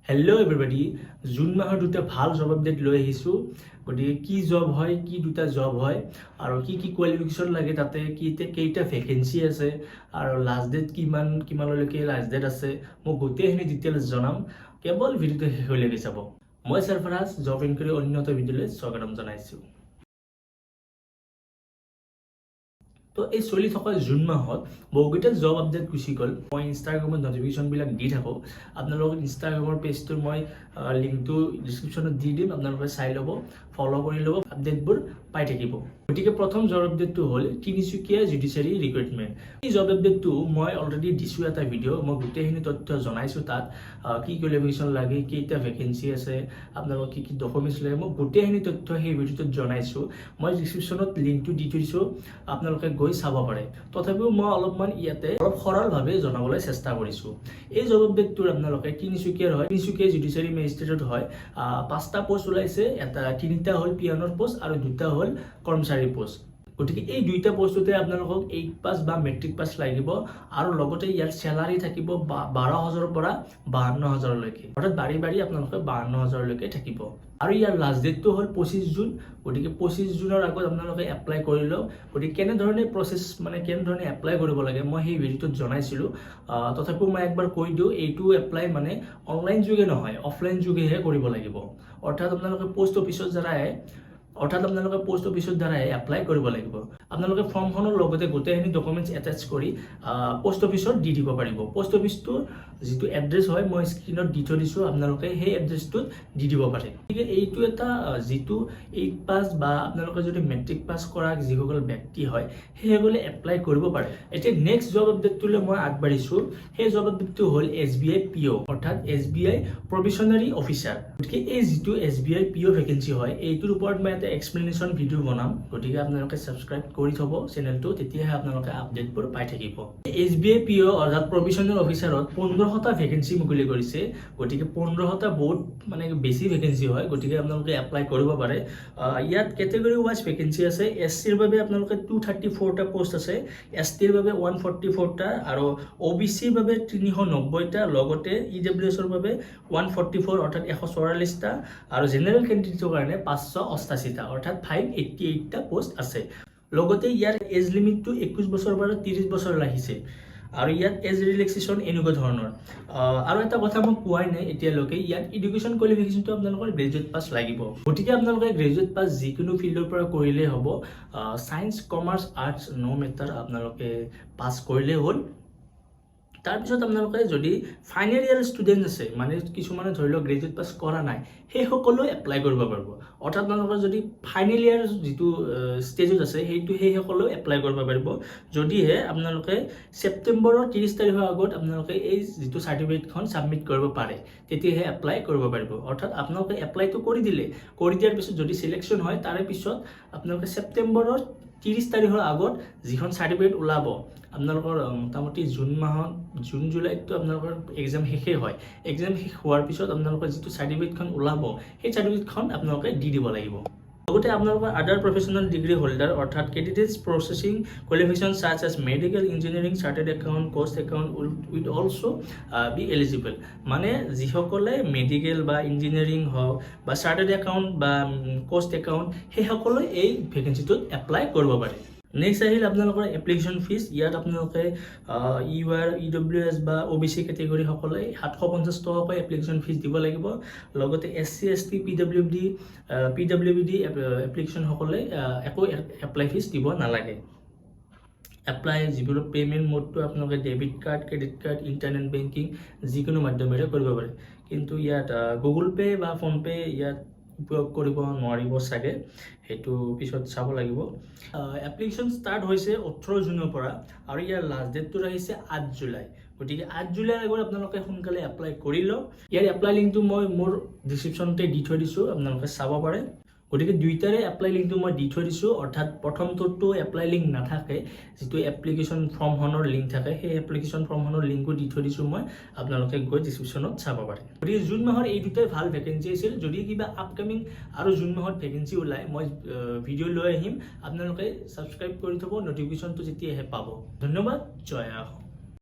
Hello' everybody June মাহৰ দুটা ভাল জব আপডেট লৈ আহিছোঁ গতিকে কি জব হয় কি দুটা জব হয় আৰু কি কি কোৱালিফিকেশ্যন লাগে তাতে কেইটা ভেকেঞ্চি আছে আৰু লাষ্ট ডেট কিমানলৈকে লাষ্ট ডেট আছে মই গোটেইখিনি ডিটেইলছ জনাম কেৱল ভিডিঅ'টো শেষলৈকে চাব মই সৰফৰাজ জব ইনকুৱাৰী অন্যতম ভিডিঅ'লৈ স্বাগতম জনাইছোঁ। তো এই চলি থকা জুন মাহত বহুকেইটা জব আপডেট গুচি গ'ল। মই ইনষ্টাগ্ৰামত নটিফিকেশ্যনবিলাক দি থাকোঁ। আপোনালোকক ইনষ্টাগ্ৰামৰ পেজটোৰ মই লিংকটো ডিছক্ৰিপশ্যনত দি দিম, আপোনালোকে চাই ল'ব, ফ'ল' কৰি ল'ব, আপডেটবোৰ পাই থাকিব। গতিকে প্ৰথম জব আপডেটটো হ'ল তিনিচুকীয়া জুডিচিয়াৰী ৰিক্ৰুইটমেণ্ট। এই জব আপডেটটো মই অলৰেডি দিছোঁ এটা ভিডিঅ', মই গোটেইখিনি তথ্য জনাইছোঁ তাত কি কোৱালিফিকেশ্যন লাগে, কেইটা ভেকেঞ্চি আছে, আপোনালোকক কি ডকুমেণ্টছ লাগে, মই গোটেইখিনি তথ্য সেই ভিডিঅ'টোত জনাইছোঁ। মই ডিছক্ৰিপশ্যনত লিংকটো দি থৈছোঁ, আপোনালোকে গৈ চাব পাৰে। তথাপিও মই অলপমান ইয়াতে সৰলভাৱে জনাবলৈ চেষ্টা কৰিছোঁ। এই জব আপডেটটোৰ আপোনালোকে তিনিচুকীয়া জুডিচিয়াৰী মেজিষ্ট্ৰেটত হয়। 5টা পোষ্ট ওলাইছে, তিনিটা হ'ল পিয়নৰ পোষ্ট আৰু 2টা হ'ল কৰ্মচাৰী পোষ্ট। গতিকে এই 2টা পোষ্টতে আপোনালোকক 8 পাছ বা মেট্ৰিক পাছ লাগিব আৰু লগতে ইয়াৰ চেলাৰী থাকিব 12,000ৰ পৰা 52,000লৈকে, অৰ্থাৎ বাঢ়ি আপোনালোকে 52,000লৈকে থাকিব। আৰু ইয়াৰ লাষ্ট ডেটটো হ'ল 25 জুন। গতিকে 25 জুনৰ আগত আপোনালোকে এপ্লাই কৰি লওক। গতিকে কেনেধৰণে কেনেধৰণে এপ্লাই কৰিব লাগে মই সেই ভিডিঅ'টোত জনাইছিলোঁ। তথাপিও মই একবাৰ কৈ দিওঁ, এইটো এপ্লাই অনলাইন যোগে নহয়, অফলাইন যোগেহে কৰিব লাগিব। অৰ্থাৎ আপোনালোকে পোষ্ট অফিচৰ দ্বাৰাই এপ্লাই কৰিব লাগিব। আপোনালোকে ফৰ্মখনৰ লগতে গোটেইখিনি ডকুমেণ্টছ এটাচ কৰি পোষ্ট অফিচত দি দিব পাৰিব। পোষ্ট অফিচটোৰ যিটো এড্ৰেছ হয় মই স্ক্ৰীণত দি থৈ দিছোঁ, আপোনালোকে সেই এড্ৰেছটোত দি দিব পাৰে। গতিকে এইটো এটা যিটো 8 পাছ বা আপোনালোকে যদি মেট্ৰিক পাছ কৰা যিসকল ব্যক্তি হয় সেইসকলে এপ্লাই কৰিব পাৰে। এতিয়া নেক্সট জব আপডেটটোলৈ মই আগবাঢ়িছোঁ। সেই জব আপডেটটো হ'ল SBI PO, অৰ্থাৎ SBI প্ৰভিচনাৰী অফিচাৰ। গতিকে এই যিটো SBI PO ভেকেঞ্চি হয় এইটোৰ ওপৰত মই এটা এক্সপ্লেনেশ্যন ভিডিঅ' বনাম। গতিকে আপোনালোকে ছাবস্ক্ৰাইব কৰি থ'ব চেনেলটো, তেতিয়াহে আপোনালোকে আপডেটবোৰ পাই থাকিব। SBI PO অৰ্থাৎ প্ৰভিচনাৰী অফিচাৰত 1500টা ভেকেঞ্চি মুকলি কৰিছে। গতিকে 1500টা বহুত বেছি ভেকেঞ্চি হয়। গতিকে আপোনালোকে এপ্লাই কৰিব পাৰে। ইয়াত কেটেগৰী ৱাইজ ভেকেঞ্চি আছে। SCৰ বাবে আপোনালোকে 234টা পোষ্ট আছে, STৰ বাবে 144টা আৰু OBCৰ বাবে 390টা, লগতে EWSৰ বাবে 144 অৰ্থাৎ 144টা আৰু জেনেৰেল কেণ্ডিডেটৰ কাৰণে 588টা অৰ্থাৎ 588টা পোষ্ট আছে। লগতে ইয়াৰ এজ লিমিটটো 21 বছৰৰ পৰা 30 বছৰ ৰাখিছে আৰু ইয়াত এজ ৰিলেক্সেশ্যন এনেকুৱা ধৰণৰ। আৰু এটা কথা মই কোৱাই নাই এতিয়ালৈকে, ইয়াত এডুকেশ্যন কোৱালিফিকেশ্যনটো আপোনালোকৰ গ্ৰেজুৱেট পাছ লাগিব। গতিকে আপোনালোকে গ্ৰেজুৱেট পাছ যিকোনো ফিল্ডৰ পৰা কৰিলেই হ'ব। ছায়েন্স, কমাৰ্চ, আৰ্টছ ন' মেটাৰ, আপোনালোকে পাছ কৰিলেই হ'ল। তাৰপিছত আপোনালোকে যদি ফাইনেল ইয়াৰ ষ্টুডেণ্ট আছে, কিছুমানে ধৰি লওক গ্ৰেজুৱেট পাছ কৰা নাই, সেই সকলো এপ্লাই কৰিব পাৰিব। অৰ্থাৎ আপোনালোকৰ যদি ফাইনেল ইয়াৰ যিটো ষ্টেজত আছে সেই সকলো এপ্লাই কৰিব পাৰিব, যদিহে আপোনালোকে ছেপ্টেম্বৰৰ 30 তাৰিখৰ আগত আপোনালোকে এই যিটো চাৰ্টিফিকেটখন ছাবমিট কৰিব পাৰে, তেতিয়াহে এপ্লাই কৰিব পাৰিব। অৰ্থাৎ আপোনালোকে এপ্লাইটো কৰি দিয়াৰ পিছত যদি চিলেকশ্যন হয়, তাৰে পিছত আপোনালোকে ছেপ্টেম্বৰৰ 30 তাৰিখৰ আগত যিখন চাৰ্টিফিকেট ওলাব, আপোনালোকৰ মোটামুটি জুন জুলাইতটো আপোনালোকৰ এক্সাম শেষেই হয়। এক্সাম শেষ হোৱাৰ পিছত আপোনালোকৰ যিটো চাৰ্টিফিকেটখন ওলাব সেই চাৰ্টিফিকেটখন আপোনালোকে দি দিব লাগিব। লগতে আপোনালোকৰ আদাৰ প্ৰফেচনেল ডিগ্ৰী হোল্ডাৰ অৰ্থাৎ candidates processing qualification such as medical, engineering, chartered account, cost account with also' be eligible. যিসকলে মেডিকেল বা ইঞ্জিনিয়াৰিং হওক বা চাৰ্টাৰ্ড একাউণ্ট বা কষ্ট একাউণ্ট সেইসকলে এই ভেকেঞ্চিটোত এপ্লাই কৰিব পাৰে। নেক্সট আহিল আপোনালোকৰ এপ্লিকেশ্যন ফিজ। ইয়াত আপোনালোকে UR, EWS বা OBC কেটেগৰীসকলে 750 টকাকৈ এপ্লিকেশ্যন ফিজ দিব লাগিব। লগতে SC, ST, PWD এপ্লিকেশ্যনসকলে একো এপ্লাই ফিজ দিব নালাগে। যিবোৰ পে'মেণ্ট মোডটো আপোনালোকে debit card, credit card, internet banking যিকোনো মাধ্যমেৰে কৰিব পাৰে। কিন্তু ইয়াত গুগল পে' বা ফোনপে' ইয়াত উপয়োগ কৰিব নোৱাৰিব চাগে, সেইটো পিছত চাব লাগিব। এপ্লিকেশ্যন ষ্টাৰ্ট হৈছে 18 জুনৰ পৰা আৰু ইয়াৰ লাষ্ট ডেটটো আহিছে 8 জুলাই। গতিকে 8 জুলাইৰ আগত আপোনালোকে সোনকালে এপ্লাই কৰি লওক। ইয়াৰ এপ্লাই লিংকটো মই মোৰ ডিছক্ৰিপশ্যনতে দি থৈ দিছোঁ, আপোনালোকে চাব পাৰে। গতিকে 2টাৰে এপ্লাই লিংকটো মই দি থৈ দিছোঁ। অৰ্থাৎ প্ৰথমটোতো এপ্লাই লিংক নাথাকে, যিটো এপ্লিকেশ্যন ফৰ্মখনৰ লিংক থাকে, সেই এপ্লিকেশ্যন ফৰ্মখনৰ লিংকো দি থৈ দিছোঁ মই, আপোনালোকে গৈ ডিছক্ৰিপশ্যনত চাব পাৰে। গতিকে জুন মাহৰ এই দুটাই ভাল ভেকেঞ্চি আছিল। যদি কিবা আপকামিং আৰু জুন মাহত ভেকেঞ্চি ওলায় মই ভিডিঅ' লৈ আহিম, আপোনালোকে ছাবস্ক্ৰাইব কৰি থ'ব, নটিফিকেশ্যনটো যেতিয়াহে পাব। ধন্যবাদ, জয় আহোম।